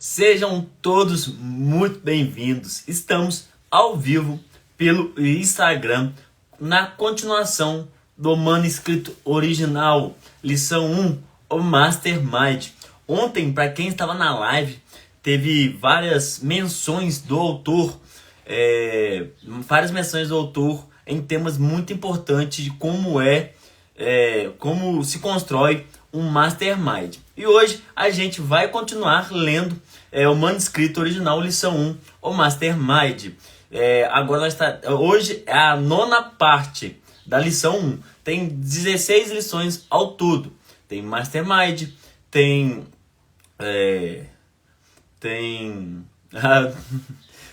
Sejam todos muito bem-vindos. Estamos ao vivo pelo Instagram na continuação do manuscrito original, lição 1, o Mastermind. Ontem, para quem estava na live, teve várias menções do autor, em temas muito importantes de como se constrói um Mastermind. E hoje a gente vai continuar lendo o manuscrito original, lição 1, o Mastermind. Hoje é a 9ª parte da lição 1. Tem 16 lições ao todo. Tem Mastermind, tem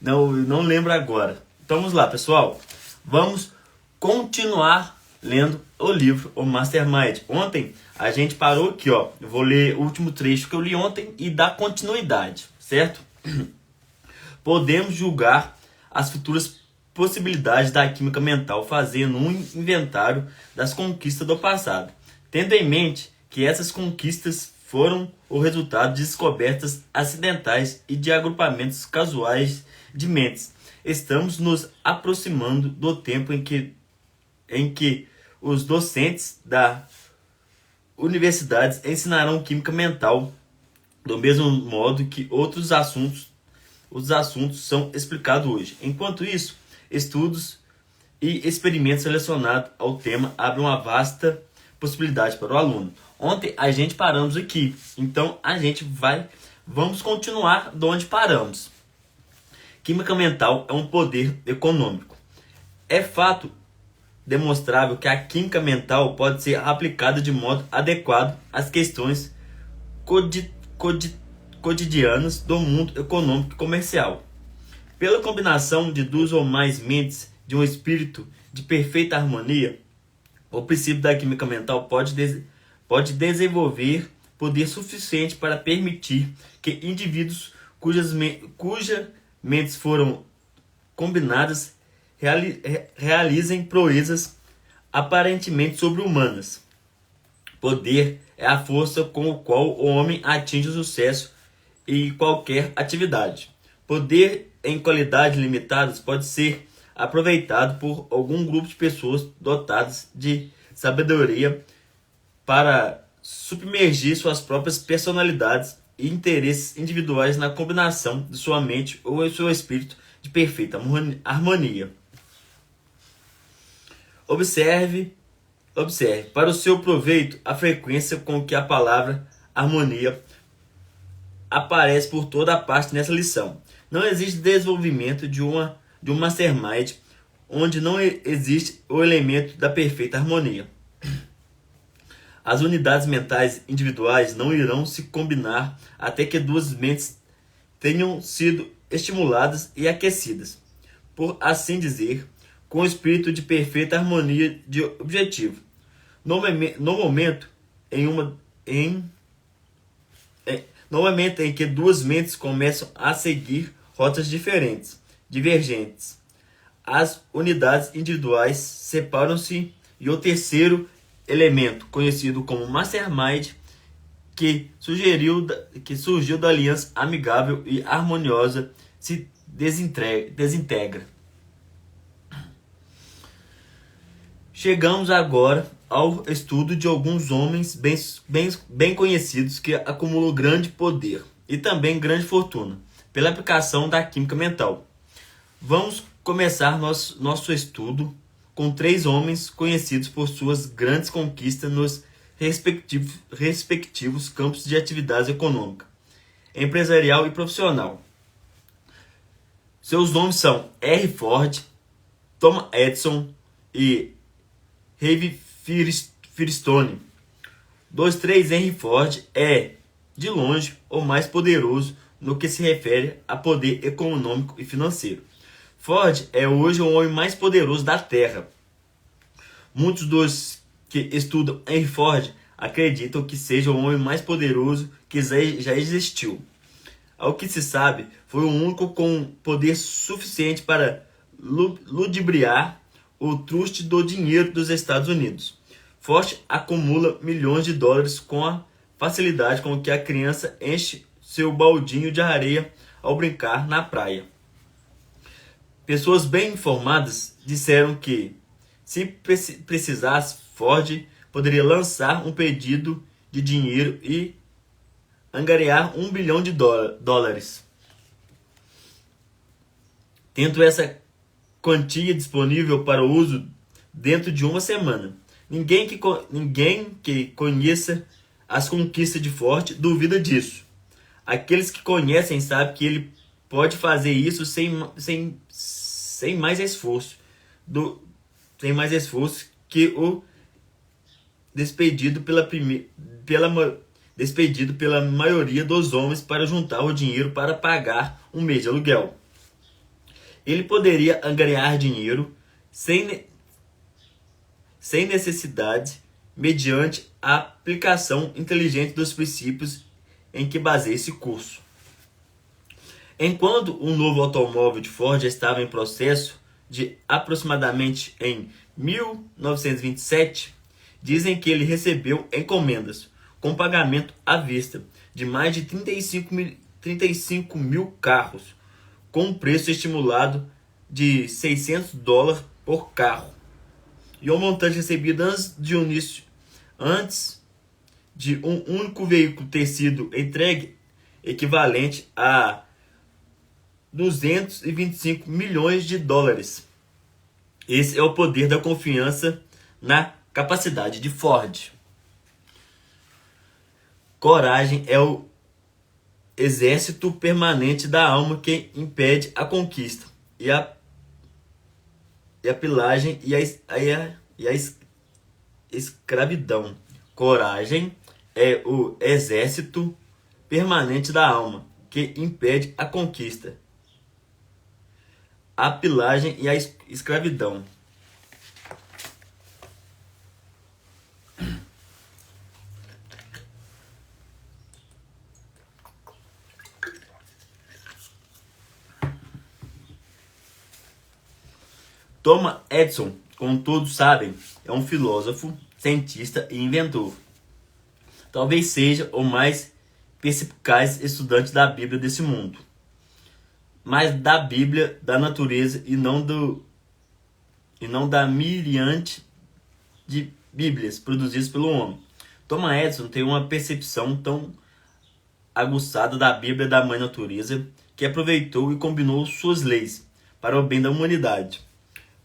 não lembro agora. Então vamos lá, pessoal. Vamos continuar lendo o livro, o Mastermind. Ontem a gente parou aqui, ó. Eu vou ler o último trecho que eu li ontem e dar continuidade, certo? Podemos julgar as futuras possibilidades da química mental fazendo um inventário das conquistas do passado, tendo em mente que essas conquistas foram o resultado de descobertas acidentais e de agrupamentos casuais de mentes. Estamos nos aproximando do tempo em que os docentes da universidades ensinarão química mental do mesmo modo que os assuntos são explicados hoje. Enquanto isso, estudos e experimentos relacionados ao tema abrem uma vasta possibilidade para o aluno. Ontem a gente paramos aqui, então vamos continuar de onde paramos. Química mental é um poder econômico. É fato demonstrável que a química mental pode ser aplicada de modo adequado às questões cotidianas do mundo econômico e comercial. Pela combinação de duas ou mais mentes de um espírito de perfeita harmonia, o princípio da química mental pode desenvolver poder suficiente para permitir que indivíduos cujas mentes foram combinadas realizem proezas aparentemente sobre-humanas. Poder é a força com a qual o homem atinge o sucesso em qualquer atividade. Poder em qualidades limitadas pode ser aproveitado por algum grupo de pessoas dotadas de sabedoria para submergir suas próprias personalidades e interesses individuais na combinação de sua mente ou seu espírito de perfeita harmonia. Observe para o seu proveito a frequência com que a palavra harmonia aparece por toda a parte nessa lição. Não existe desenvolvimento de um mastermind onde não existe o elemento da perfeita harmonia. As unidades mentais individuais não irão se combinar até que duas mentes tenham sido estimuladas e aquecidas, por assim dizer, com o espírito de perfeita harmonia de objetivo. No momento em que duas mentes começam a seguir rotas divergentes, as unidades individuais separam-se e o terceiro elemento, conhecido como Mastermind, que surgiu da aliança amigável e harmoniosa, se desintegra. Chegamos agora ao estudo de alguns homens bem conhecidos que acumulam grande poder e também grande fortuna pela aplicação da química mental. Vamos começar nosso estudo com 3 homens conhecidos por suas grandes conquistas nos respectivos campos de atividade econômica, empresarial e profissional. Seus nomes são Henry Ford, Thomas Edison e Harvey Firestone. Dos 3, Henry Ford é, de longe, o mais poderoso no que se refere a poder econômico e financeiro. Ford é hoje o homem mais poderoso da Terra. Muitos dos que estudam Henry Ford acreditam que seja o homem mais poderoso que já existiu. Ao que se sabe, foi o único com poder suficiente para ludibriar o truste do dinheiro dos Estados Unidos. Ford acumula milhões de dólares com a facilidade com que a criança enche seu baldinho de areia ao brincar na praia. Pessoas bem informadas disseram que, se precisasse, Ford poderia lançar um pedido de dinheiro e angariar $1 bilhão, tendo essa quantia disponível para uso dentro de uma semana. Ninguém que conheça as conquistas de Ford duvida disso. Aqueles que conhecem sabem que ele pode fazer isso sem mais esforço que o despedido pela maioria dos homens para juntar o dinheiro para pagar um mês de aluguel. Ele poderia angariar dinheiro sem necessidade, mediante a aplicação inteligente dos princípios em que baseia esse curso. Enquanto o novo automóvel de Ford estava em processo de aproximadamente em 1927, dizem que ele recebeu encomendas com pagamento à vista de mais de 35 mil carros, com um preço estimulado de $600 por carro. E o montante recebido antes de um único veículo ter sido entregue, equivalente a $225 milhões. Esse é o poder da confiança na capacidade de Ford. Coragem é o exército permanente da alma que impede a conquista e a pilagem e a escravidão. Coragem é o exército permanente da alma que impede a conquista, a pilagem e a escravidão. Thomas Edison, como todos sabem, é um filósofo, cientista e inventor. Talvez seja o mais perspicaz estudante da Bíblia desse mundo, mas da Bíblia da natureza e não da miríade de Bíblias produzidas pelo homem. Thomas Edison tem uma percepção tão aguçada da Bíblia da mãe natureza que aproveitou e combinou suas leis para o bem da humanidade,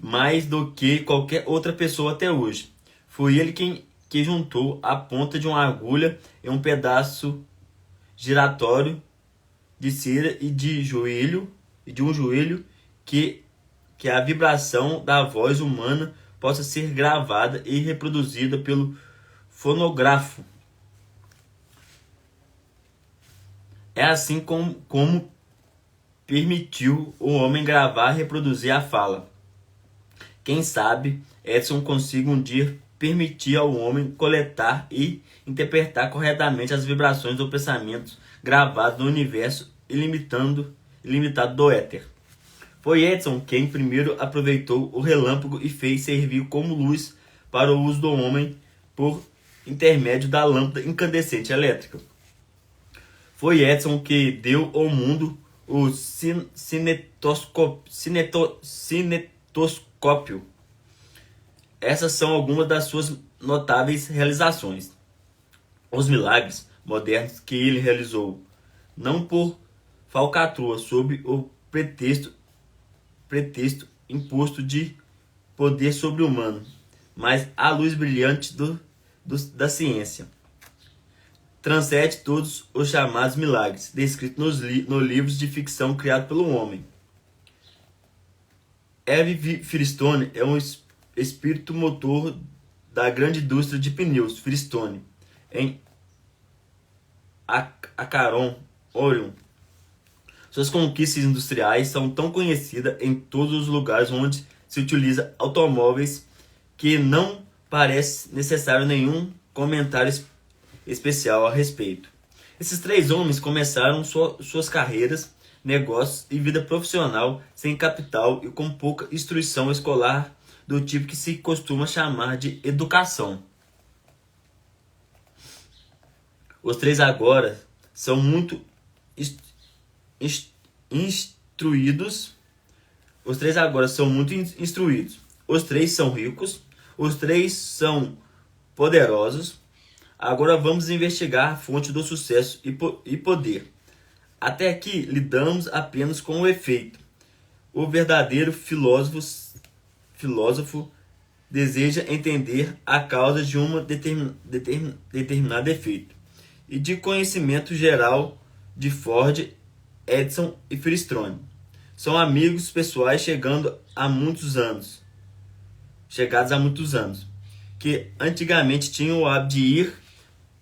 mais do que qualquer outra pessoa até hoje. Foi ele que juntou a ponta de uma agulha em um pedaço giratório de cera e de um joelho que a vibração da voz humana possa ser gravada e reproduzida pelo fonógrafo. É assim como permitiu o homem gravar e reproduzir a fala. Quem sabe Edison consiga um dia permitir ao homem coletar e interpretar corretamente as vibrações do pensamento gravados no universo ilimitado do éter. Foi Edison quem primeiro aproveitou o relâmpago e fez servir como luz para o uso do homem por intermédio da lâmpada incandescente elétrica. Foi Edison que deu ao mundo o cinetoscópio. Essas são algumas das suas notáveis realizações. Os milagres modernos que ele realizou, não por falcatrua, sob o pretexto imposto de poder sobre-humano, mas a luz brilhante da ciência. Transcende todos os chamados milagres, descritos nos livros de ficção criados pelo homem. Irving Firestone é um espírito motor da grande indústria de pneus Firestone, em Akron, Oregon. Suas conquistas industriais são tão conhecidas em todos os lugares onde se utiliza automóveis que não parece necessário nenhum comentário especial a respeito. Esses três homens começaram suas carreiras, negócios e vida profissional sem capital e com pouca instrução escolar do tipo que se costuma chamar de educação. Os três agora são muito ins- ins- instruídos. Os três agora são muito instruídos. Os três são ricos. Os três são poderosos. Agora vamos investigar a fonte do sucesso e poder. Até aqui lidamos apenas com o efeito. O verdadeiro filósofo deseja entender a causa de um determinado efeito. E de conhecimento geral de Ford, Edison e Firestone. São amigos pessoais chegados há muitos anos, que antigamente tinham o hábito de ir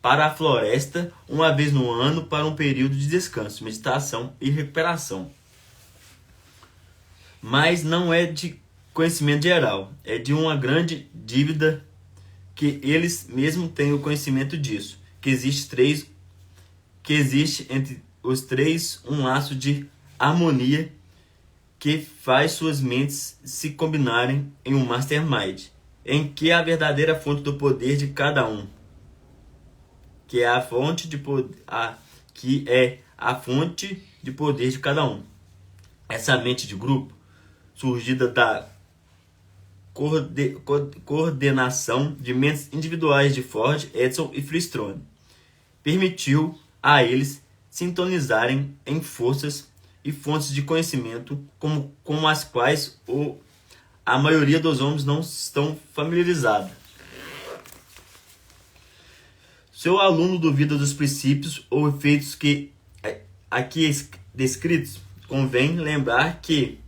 para a floresta uma vez no ano para um período de descanso, meditação e recuperação. Mas não é de conhecimento geral, é de uma grande dívida que eles mesmos têm o conhecimento disso, que existe entre os três um laço de harmonia que faz suas mentes se combinarem em um mastermind, em que é a verdadeira fonte do poder de cada um, que é a fonte de poder, de cada um. Essa mente de grupo, surgida da coordenação de mentes individuais de Ford, Edison e Firestone, permitiu a eles sintonizarem em forças e fontes de conhecimento com as quais a maioria dos homens não estão familiarizados. Se o aluno duvida dos princípios ou efeitos que aqui descritos, convém lembrar que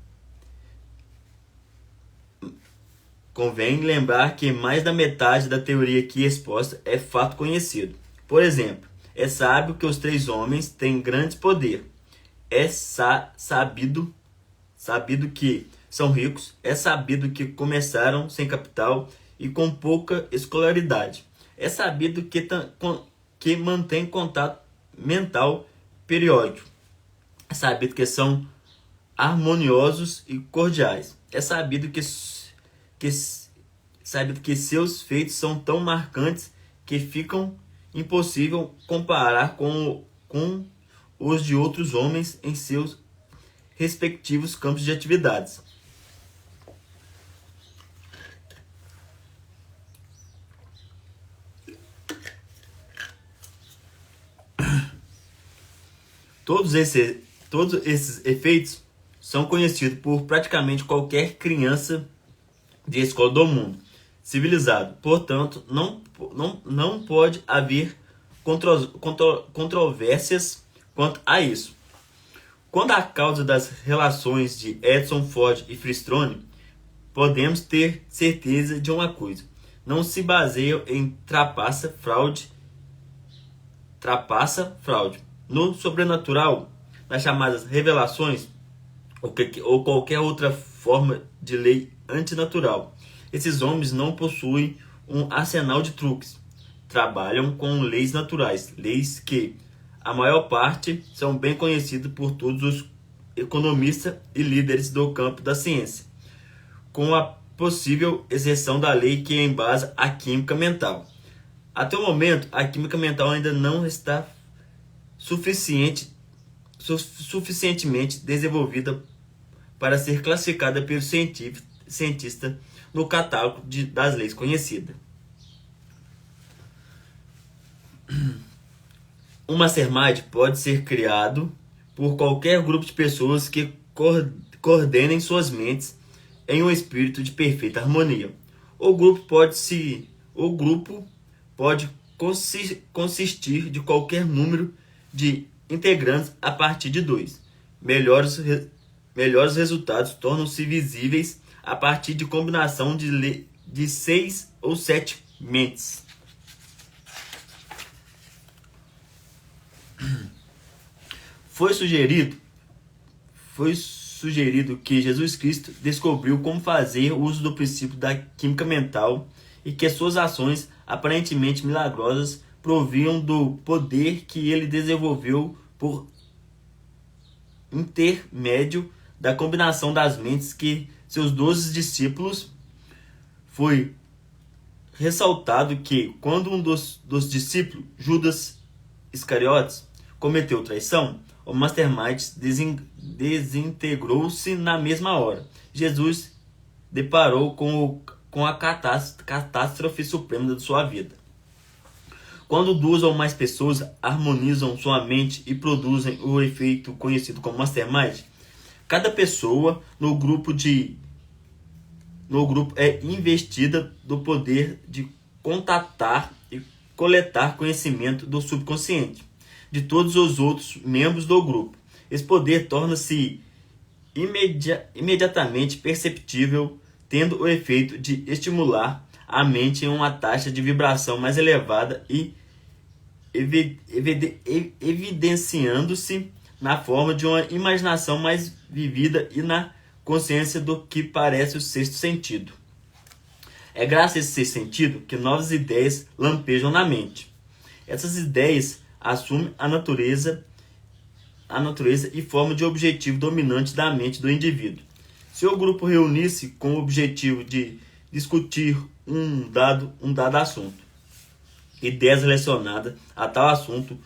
mais da metade da teoria aqui exposta é fato conhecido. Por exemplo, é sábio que os três homens têm grande poder. É sabido que são ricos. É sabido que começaram sem capital e com pouca escolaridade. É sabido que mantém contato mental periódico. É sabido que são harmoniosos e cordiais. É sabido que seus feitos são tão marcantes que ficam impossível comparar com os de outros homens em seus respectivos campos de atividades. Todos esses efeitos são conhecidos por praticamente qualquer criança de escola do mundo civilizado. Portanto, não pode haver controvérsias quanto a isso. Quanto à causa das relações de Edison, Ford e Firestone, podemos ter certeza de uma coisa: não se baseiam em trapaça-fraude no sobrenatural, nas chamadas revelações ou qualquer outra forma de lei antinatural. Esses homens não possuem um arsenal de truques. Trabalham com leis naturais, leis que, a maior parte, são bem conhecidas por todos os economistas e líderes do campo da ciência, com a possível exceção da lei que embasa a química mental. Até o momento, a química mental ainda não está suficientemente desenvolvida para ser classificada pelo cientista no catálogo das leis conhecidas. Um mastermind pode ser criado por qualquer grupo de pessoas que coordenem suas mentes em um espírito de perfeita harmonia. O grupo pode consistir de qualquer número de integrantes a partir de 2. Melhores resultados tornam-se visíveis a partir de combinação de 6 ou 7 mentes. Foi sugerido que Jesus Cristo descobriu como fazer uso do princípio da química mental e que suas ações aparentemente milagrosas proviam do poder que ele desenvolveu por intermédio da combinação das mentes que seus 12 discípulos. Foi ressaltado que, quando um dos discípulos, Judas Iscariotes, cometeu traição, o Mastermind desintegrou-se na mesma hora. Jesus deparou com a catástrofe suprema de sua vida. Quando duas ou mais pessoas harmonizam sua mente e produzem o efeito conhecido como Mastermind, cada pessoa no grupo é investida do poder de contatar e coletar conhecimento do subconsciente de todos os outros membros do grupo. Esse poder torna-se imediatamente perceptível, tendo o efeito de estimular a mente em uma taxa de vibração mais elevada e evidenciando-se na forma de uma imaginação mais vivida e na consciência do que parece o sexto sentido. É graças a esse sexto sentido que novas ideias lampejam na mente. Essas ideias assumem a natureza e forma de objetivo dominante da mente do indivíduo. Se o grupo reunisse com o objetivo de discutir um dado assunto, ideias relacionadas a tal assunto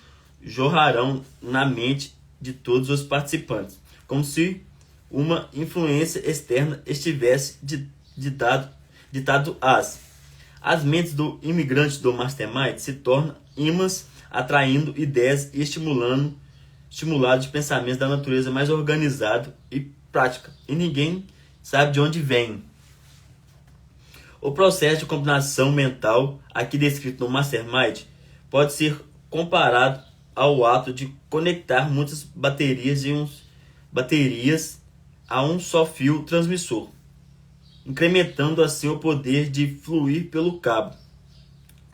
jorrarão na mente de todos os participantes, como se uma influência externa estivesse ditado as mentes do imigrante do Mastermind se tornam ímãs, atraindo ideias e estimulados de pensamentos da natureza mais organizado e prática, e ninguém sabe de onde vem. O processo de combinação mental, aqui descrito no Mastermind, pode ser comparado ao ato de conectar muitas baterias a um só fio transmissor, incrementando assim o poder de fluir pelo cabo.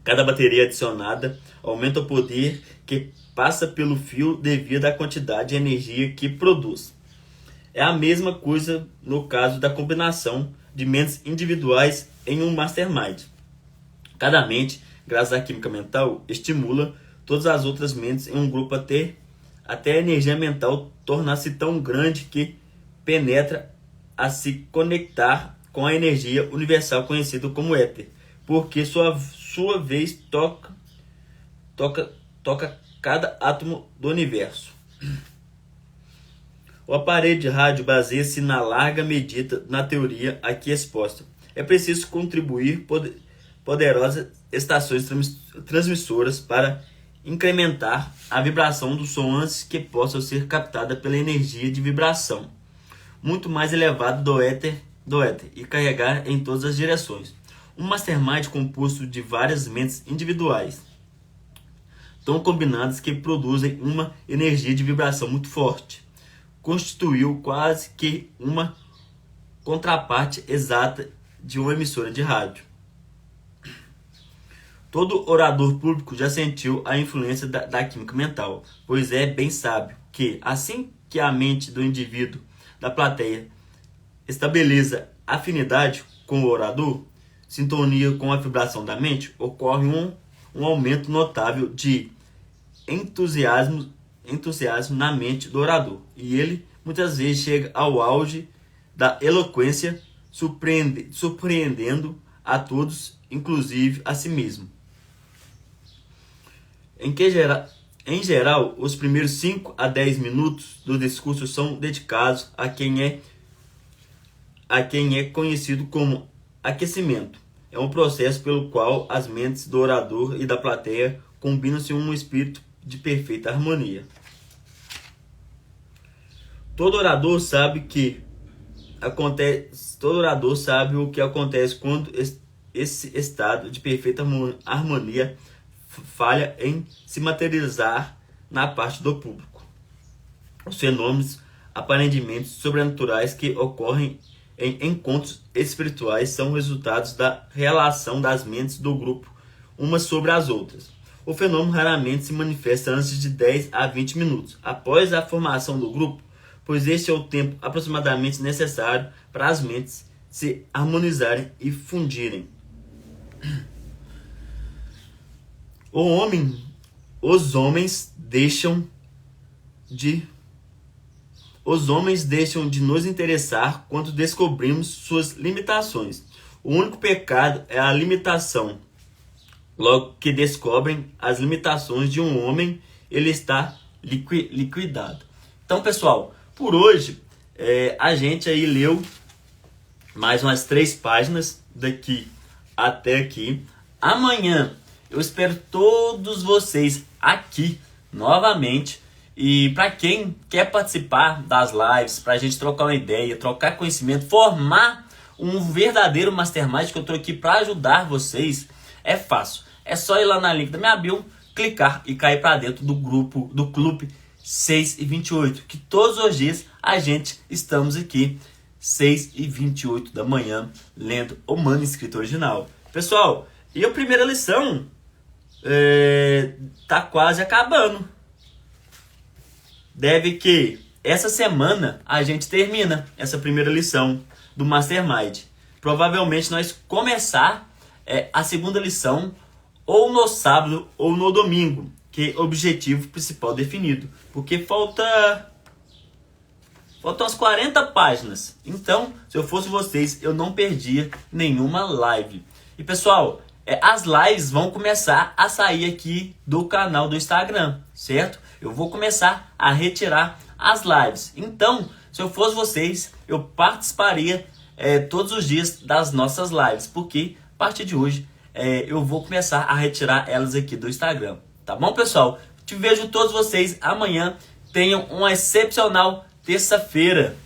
Cada bateria adicionada aumenta o poder que passa pelo fio devido à quantidade de energia que produz. É a mesma coisa no caso da combinação de mentes individuais em um Mastermind. Cada mente, graças à química mental, estimula todas as outras mentes em um grupo até a energia mental tornar-se tão grande que penetra a se conectar com a energia universal conhecida como éter, porque sua vez toca cada átomo do universo. O aparelho de rádio baseia-se na larga medida na teoria aqui exposta. É preciso contribuir poderosas estações transmissoras para incrementar a vibração do som antes que possa ser captada pela energia de vibração muito mais elevada do éter e carregar em todas as direções. Um Mastermind composto de várias mentes individuais, tão combinadas que produzem uma energia de vibração muito forte, constituiu quase que uma contraparte exata de uma emissora de rádio. Todo orador público já sentiu a influência da química mental, pois é bem sábio que, assim que a mente do indivíduo da plateia estabeleça afinidade com o orador, sintonia com a vibração da mente, ocorre um aumento notável de entusiasmo na mente do orador, e ele muitas vezes chega ao auge da eloquência, surpreendendo a todos, inclusive a si mesmo. Em geral, os primeiros 5 a 10 minutos do discurso são dedicados a quem é conhecido como aquecimento. É um processo pelo qual as mentes do orador e da plateia combinam-se em um espírito de perfeita harmonia. Todo orador sabe o que acontece quando esse estado de perfeita harmonia falha em se materializar na parte do público. Os fenômenos aparentemente sobrenaturais que ocorrem em encontros espirituais são resultados da relação das mentes do grupo umas sobre as outras. O fenômeno raramente se manifesta antes de 10 a 20 minutos após a formação do grupo, pois este é o tempo aproximadamente necessário para as mentes se harmonizarem e fundirem. Os homens deixam de nos interessar quando descobrimos suas limitações. O único pecado é a limitação. Logo que descobrem as limitações de um homem, ele está liquidado. Então, pessoal, por hoje a gente aí leu mais umas 3 páginas daqui até aqui. Amanhã eu espero todos vocês aqui novamente. E para quem quer participar das lives, para a gente trocar uma ideia, trocar conhecimento, formar um verdadeiro mastermind, que eu estou aqui para ajudar vocês, é fácil. É só ir lá na link da minha bio, clicar e cair para dentro do grupo, do Clube 6 e 28, que todos os dias a gente estamos aqui, 6 e 28 da manhã, lendo o Manuscrito Original. Pessoal, e a primeira lição tá quase acabando. Deve que essa semana a gente termina essa primeira lição do Mastermind. Provavelmente nós começar a segunda lição ou no sábado ou no domingo, que é o objetivo principal definido. Porque faltam umas 40 páginas. Então, se eu fosse vocês, eu não perdia nenhuma live. E pessoal, as lives vão começar a sair aqui do canal do Instagram, certo? Eu vou começar a retirar as lives. Então, se eu fosse vocês, eu participaria todos os dias das nossas lives. Porque, a partir de hoje, eu vou começar a retirar elas aqui do Instagram. Tá bom, pessoal? Te vejo todos vocês amanhã. Tenham uma excepcional terça-feira.